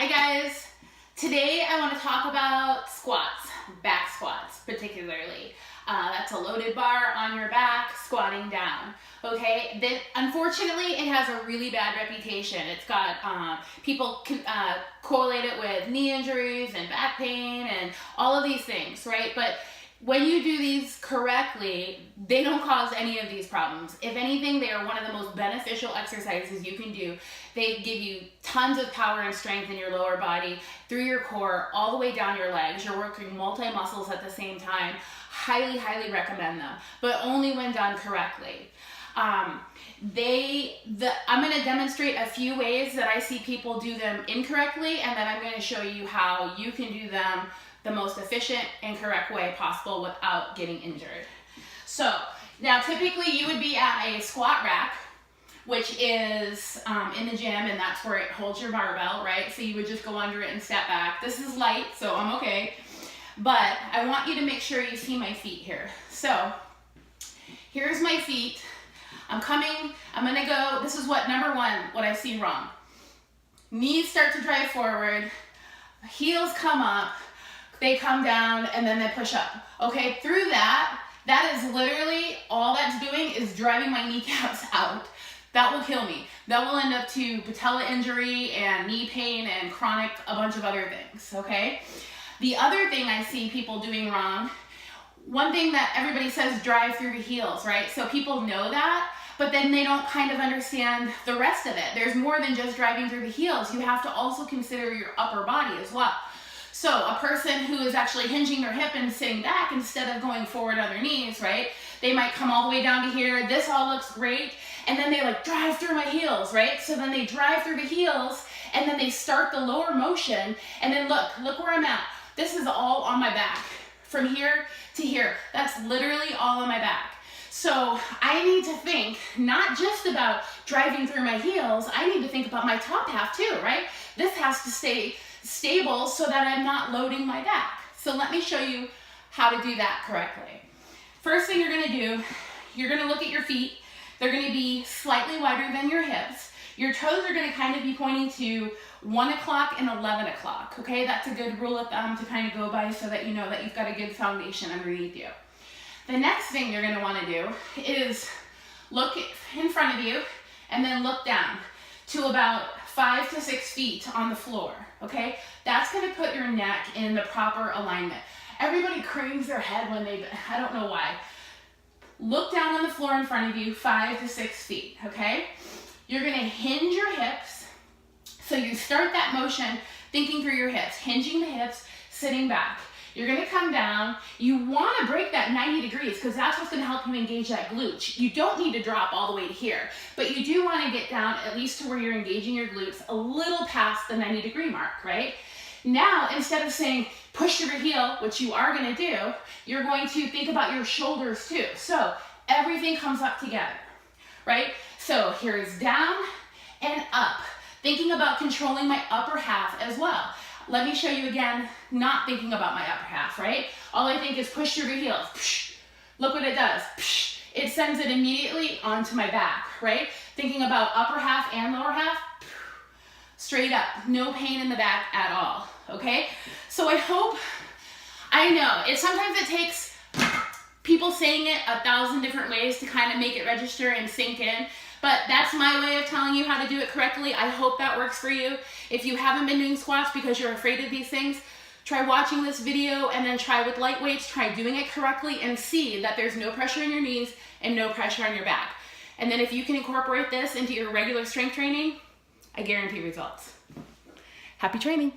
Hi guys, today I want to talk about squats, back squats particularly. That's a loaded bar on your back, squatting down. Okay, unfortunately it has a really bad reputation. It's got, people can correlate it with knee injuries and back pain and all of these things, right? But when you do these correctly, they don't cause any of these problems. If anything, they are one of the most beneficial exercises you can do. They give you tons of power and strength in your lower body, through your core, all the way down your legs. You're working multi-muscles at the same time. Highly, highly recommend them, but only when done correctly. I'm going to demonstrate a few ways that I see people do them incorrectly, and then I'm going to show you how you can do them the most efficient and correct way possible without getting injured. So now typically you would be at a squat rack, which is in the gym, and that's where it holds your barbell, right? So you would just go under it and step back. This is light, so I'm okay. But I want you to make sure you see my feet here. So here's my feet. I'm gonna go, this is number one, what I see wrong. Knees start to drive forward, heels come up, they come down, and then they push up. Okay, through that is literally, all that's doing is driving my kneecaps out. That will kill me. That will end up to patella injury and knee pain and chronic, a bunch of other things, okay? The other thing I see people doing wrong, one thing that everybody says, drive through the heels, right? So people know that, but then they don't kind of understand the rest of it. There's more than just driving through the heels. You have to also consider your upper body as well. So a person who is actually hinging their hip and sitting back instead of going forward on their knees, right? They might come all the way down to here. This all looks great. And then they drive through my heels, right? So then they drive through the heels, and then they start the lower motion. And then look where I'm at. This is all on my back. From here to here. That's literally all on my back. So I need to think not just about driving through my heels, I need to think about my top half too, right? This has to stay stable so that I'm not loading my back. So let me show you how to do that correctly. First thing you're gonna do, you're gonna look at your feet. They're gonna be slightly wider than your hips. Your toes are gonna kind of be pointing to 1 o'clock and 11 o'clock, okay? That's a good rule of thumb to kind of go by so that you know that you've got a good foundation underneath you. The next thing you're gonna wanna do is look in front of you and then look down to about 5 to 6 feet on the floor, okay? That's gonna put your neck in the proper alignment. Everybody cranes their head when I don't know why. Look down on the floor in front of you, 5 to 6 feet, okay? You're gonna hinge your hips. So you start that motion thinking through your hips, hinging the hips, sitting back. You're gonna come down. You wanna break that 90 degrees because that's what's gonna help you engage that glute. You don't need to drop all the way to here, but you do wanna get down at least to where you're engaging your glutes a little past the 90-degree mark, right? Now, instead of saying push through your heel, which you are gonna do, you're going to think about your shoulders too. So everything comes up together, right? So here's down and up. Thinking about controlling my upper half as well. Let me show you again, not thinking about my upper half, right? All I think is push through your heels. Psh. Look what it does. Psh. It sends it immediately onto my back, right? Thinking about upper half and lower half, straight up, no pain in the back at all, okay? So I know, sometimes it takes people saying it 1,000 different ways to kind of make it register and sink in, but that's my way of telling you how to do it correctly. I hope that works for you. If you haven't been doing squats because you're afraid of these things, try watching this video and then try with light weights, try doing it correctly and see that there's no pressure in your knees and no pressure on your back. And then if you can incorporate this into your regular strength training, I guarantee results. Happy training.